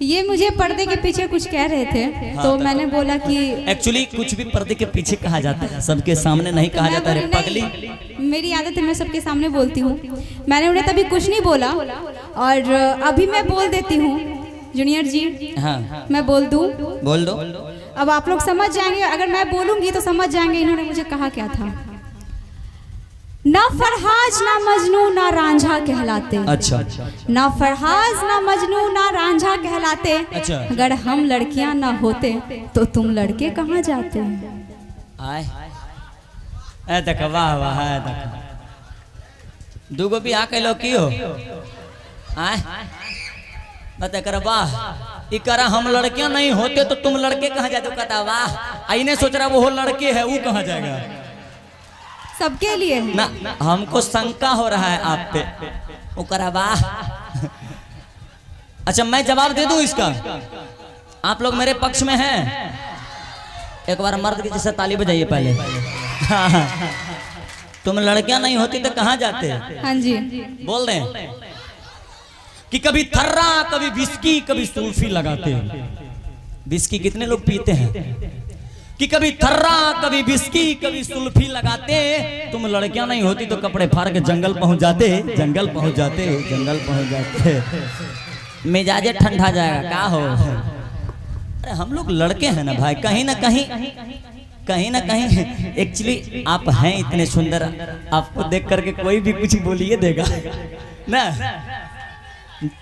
ये मुझे पर्दे के पीछे कुछ कह रहे थे। हाँ, तो मैंने बोला कि एक्चुअली कुछ भी पर्दे के पीछे कहा जाता है, सबके सामने नहीं कहा जाता है पगली। मेरी आदत है, मैं सबके सामने बोलती हूँ। मैंने उन्हें तभी कुछ नहीं बोला और अभी मैं बोल देती हूँ जूनियर जी। हाँ मैं बोल दूँ? बोल दो। अब आप लोग समझ जाएंगे, अगर मैं बोलूंगी तो समझ जाएंगे इन्होंने मुझे कहा क्या था। ना फरहाज ना मजनू ना रांझा कहलाते। अच्छा। ना फरहाज ना मजनू ना रांझा कहलाते। अच्छा। अगर हम लड़कियां ना होते तो तुम लड़के कहाँ जाते? आए देख, वाह वाह, देख दूगो भी आके लो की हो। आए बता कर वाह इकरा हम लड़कियां नहीं होते तो तुम लड़के कहाँ जाते? कहता वाह, आईने सोच रहा वो लड़के है, वो कहाँ जाएगा? सबके लिए ना, हमको शंका हो रहा है आप पे। वो करा वाह। अच्छा मैं जवाब दे दूं इसका? आप लोग मेरे पक्ष में हैं? एक बार मर्द की जैसे ताली बजाइए पहले। तुम लड़कियां नहीं होती तो कहाँ जाते? हाँ जी बोल रहे हैं कि कभी थर्रा कभी विस्की कभी सुल्फी लगाते। विस्की कितने लोग पीते हैं? कि कभी थर्रा कभी बिस्की कभी सुल्फी लगाते। तुम लड़कियां नहीं होती तो कपड़े फाड़ के जंगल पहुंच जाते, जंगल पहुंच जाते, जंगल पहुंच जाते। मिजाजे ठंडा जाएगा क्या हो? अरे हम लोग लड़के हैं ना भाई, कहीं ना कहीं एक्चुअली आप हैं इतने सुंदर, आपको देख करके कोई भी कुछ बोलिए देगा ना,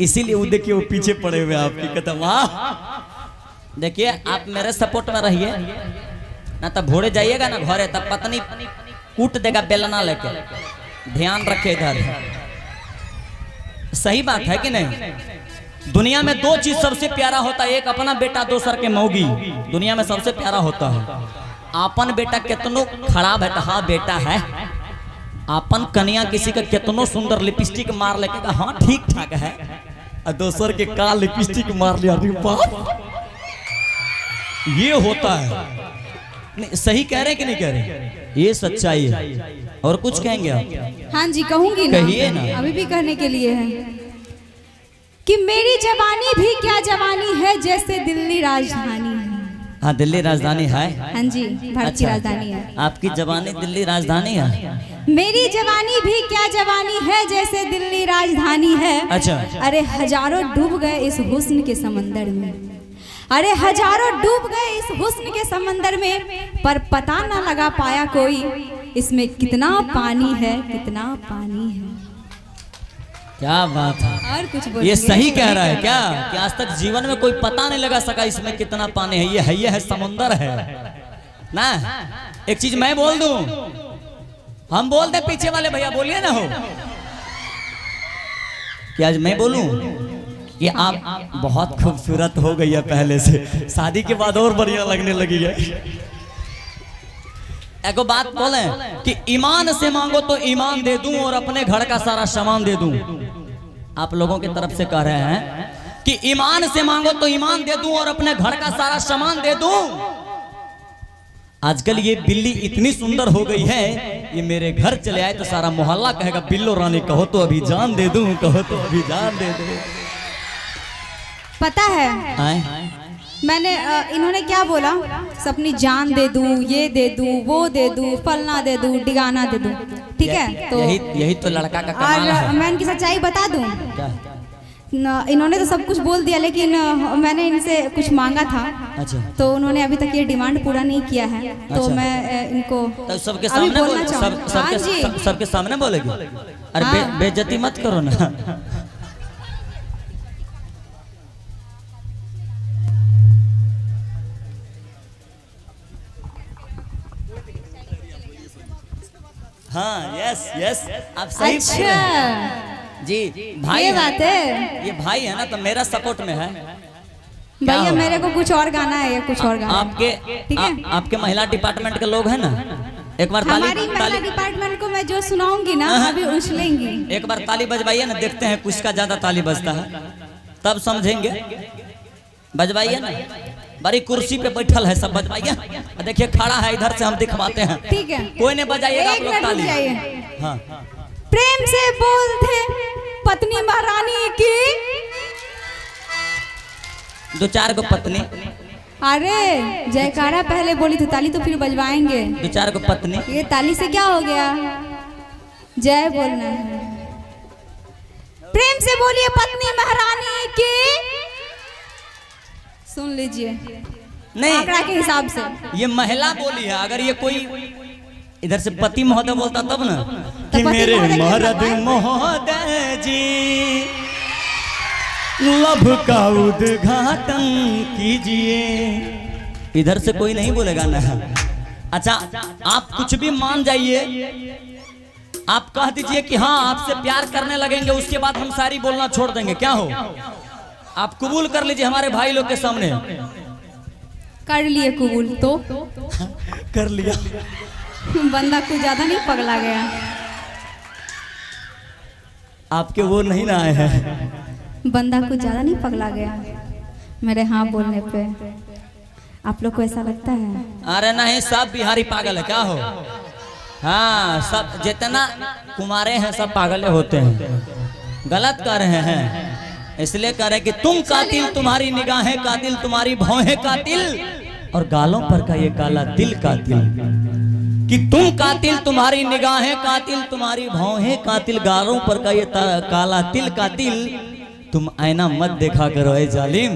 इसीलिए वो देखिए वो पीछे पड़े हुए आपकी कदम। देखिए आप मेरे सपोर्ट में रहिए, ना तब भोरे जाइएगा ना घरे तब पत्नी कूट देगा बेलना लेके। ध्यान रखे इधर, सही बात है कि नहीं? दुनिया में दो चीज सबसे प्यारा होता है, एक अपना बेटा, दूसर के मौगी। दुनिया में सबसे प्यारा होता है अपन बेटा। कितनो खराब है तो हाँ बेटा है। अपन कन्या किसी का कितनो सुंदर लिपस्टिक मार लेके हाँ ठीक ठाक है, और दूसर के का लिपस्टिक मार लिया बाप, ये होता है। नहीं, सही कह रहे कि नहीं कह रहे? ये सच्चाई है। और कुछ कहेंगे आप? हाँ जी कहूंगी ना, कहिए ना। अभी भी कहने के लिए है कि मेरी जवानी भी क्या जवानी है जैसे दिल्ली राजधानी है। हाँ दिल्ली राजधानी है। हाँ जी भारत की राजधानी है। आपकी जवानी दिल्ली राजधानी है? मेरी जवानी भी क्या जवानी है जैसे दिल्ली राजधानी है। अच्छा। अरे हजारों डूब गए इस हुस्न के समंदर में, अरे हजारों डूब गए इस हुस्न के समंदर में, पर पता ना लगा पाया कोई इसमें कितना पानी है, कितना पानी है। क्या बात है। और कुछ बोलिए। ये सही कह रहा है क्या कि आज तक जीवन में कोई पता नहीं लगा सका इसमें कितना पानी है? ये है समुंदर है ना। एक चीज मैं बोल दूं, हम बोल दे, पीछे वाले भैया बोलिए ना हो कि आज मैं बोलूं कि आप बहुत खूबसूरत हो गई है पहले से, शादी के बाद और बढ़िया लगने लगी है। एक बात बोले कि ईमान से मांगो तो ईमान दे दूं और अपने घर का सारा सामान दे दूं। आप लोगों की तरफ से कह रहे हैं कि ईमान से मांगो तो ईमान दे दूं और अपने घर का सारा सामान दे दूं। आजकल ये बिल्ली इतनी सुंदर हो गई है, ये मेरे घर चले आए तो सारा मोहल्ला कहेगा बिल्लो रानी कहो तो अभी जान दे दूं, कहो तो अभी जान दे दूं। पता है मैंने इन्होंने क्या बोला? अपनी जान दे दूं, ये दे दूं, वो दे दूं, फलना दे दूं, डिगाना दे दूं। ठीक है, तो यही तो लड़का का कमाल है। और मैं इनकी सच्चाई बता दूं, इन्होंने तो सब कुछ बोल दिया लेकिन मैंने इनसे कुछ मांगा था। अच्छा। तो उन्होंने अभी तक ये डिमांड पूरा नहीं किया है। तो अच्छा। मैं इनको तो सबके सामने सबके सामने बोलेगी? अरे बेइज्जती मत करो ना। हाँ यस यस आप सही। अच्छा जी भाई, ये बात है। ये भाई है ना तो मेरा सपोर्ट में है। भैया मेरे को कुछ और गाना है या कुछ और गाना आपके ठीक है? आपके महिला डिपार्टमेंट के लोग हैं ना, एक बार ताली हमारी महिला डिपार्टमेंट को मैं जो सुनाऊंगी ना अभी उछलेंगी। एक बार ताली बजवाइए ना, देखते हैं किसका ज्यादा ताली बजता है तब समझेंगे। बजवाइए ना, बड़ी कुर्सी पे बैठल है सब, बजवाइए। देखिए खड़ा है इधर से हम दिखवाते हैं। ठीक है, कोई नहीं बजाइएगा आप लोग ताली। हाँ प्रेम से बोलते पत्नी महारानी की, दो चार को पत्नी। अरे जयकारा पहले बोली तो ताली तो फिर बजवाएंगे। दो चार को पत्नी। ये ताली से क्या हो गया? जय बोलना है। प्रेम से बोलिए पत्नी महारानी की। सुन लीजिए नहीं, आंकड़ा के हिसाब से ये महिला बोली है। अगर ये कोई इधर से पति महोदय बोलता तब ना कि पति मेरे महोदय मर्द महोदय जी लभ का उद्घाटन कीजिए, इधर से कोई नहीं बोलेगा ना। अच्छा आप कुछ भी मान जाइए, आप कह दीजिए कि हाँ आपसे प्यार करने लगेंगे, उसके बाद हम सारी बोलना छोड़ देंगे, क्या हो? आप कबूल कर लीजिए हमारे भाई लोग के सामने। कर लिए कबूल तो कर लिया। बंदा कुछ ज्यादा नहीं पगला गया? आपके वो नहीं ना आए हैं। बंदा कुछ ज्यादा नहीं पगला गया मेरे हाँ बोलने पे? आप लोग को ऐसा लगता है? अरे नहीं, सब बिहारी पागल है, क्या हो? हाँ सब जितना कुमारे हैं सब पागल होते हैं। गलत कर रहे हैं, इसलिए कह रहे कि तुम कातिल, तुम्हारी निगाहें कातिल, तुम्हारी भौहें कातिल, और गालों पर का ये काला दिल कातिल। कि तुम कातिल, तुम्हारी निगाहें कातिल, तुम्हारी भौहें कातिल, गालों पर का ये काला तिल कातिल। तुम आईना मत देखा करो ऐ जालिम,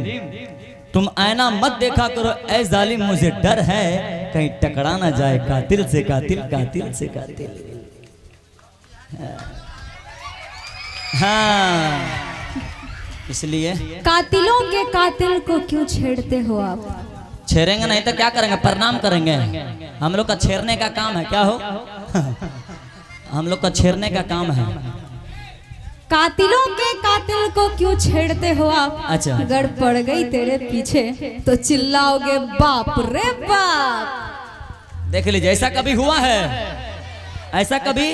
तुम आईना मत देखा करो ऐ जालिम, मुझे डर है कहीं टकरा ना जाए कातिल से कातिल, कातिल से कातिल। हाँ इसलिए कातिलों के कातिल को क्यों छेड़ते हो आप? छेड़ेंगे नहीं तो क्या करेंगे? प्रणाम करेंगे। हम लोग का छेड़ने का काम है, क्या हो? हम लोग का छेड़ने का काम है। कातिलों के कातिल को क्यों छेड़ते हो आप? अच्छा। अगर पड़ गई तेरे पीछे तो चिल्लाओगे बाप रे बाप। देख लीजिए, ऐसा कभी हुआ है? ऐसा कभी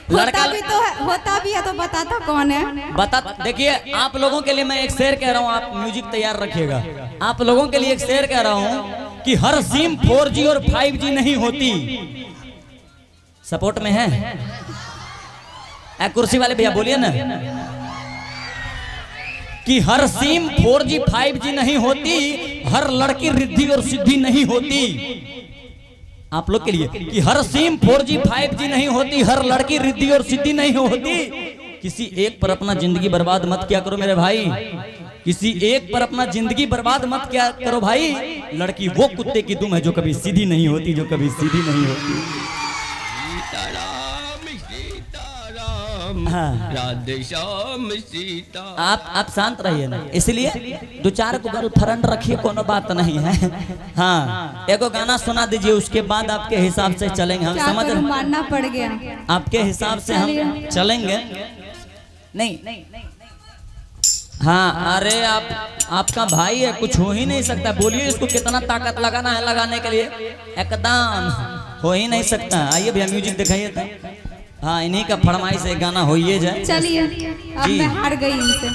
होता भी तो है, होता भी है तो बताता कौन है? बता। देखिए आप लोगों के लिए मैं एक शेर कह रहा हूँ, आप म्यूजिक तैयार रखिएगा। आप लोगों के लिए एक शेर कह रहा हूँ कि हर सिम 4G और 5G नहीं होती। सपोर्ट में है? कुर्सी वाले भैया बोलिए ना कि हर सिम 4G 5G नहीं होती, हर लड़की रिद्धि और सिद्धि नहीं होती। आप लोग के लिए कि हर सिम 4G 5G नहीं होती, हर लड़की रिद्धि और सिद्धि नहीं होती। किसी एक पर अपना जिंदगी बर्बाद मत किया करो मेरे भाई, किसी एक पर अपना जिंदगी बर्बाद मत किया करो भाई। लड़की वो कुत्ते की दुम है जो कभी सीधी नहीं होती, जो कभी सीधी नहीं होती। हाँ। राधे श्याम सीता। आप शांत रहिए ना, इसलिए दो चार को गर्लफ्रेंड रखिए, कोनो बात नहीं है। हाँ एगो गाना सुना दीजिए, उसके बाद आपके हिसाब से चलेंगे। हम समझ रहे, मानना पड़ गया आपके हिसाब से हम चलेंगे। नहीं हाँ अरे आपका भाई है, कुछ हो ही नहीं सकता। बोलिए इसको कितना ताकत लगाना है लगाने के लिए, एकदम हो ही नहीं सकता। आइए भैया म्यूजिक दिखाइए तो। हाँ इन्हीं का फरमाइश से गाना हो ही जाए। चलिए अब मैं हार गई इनसे।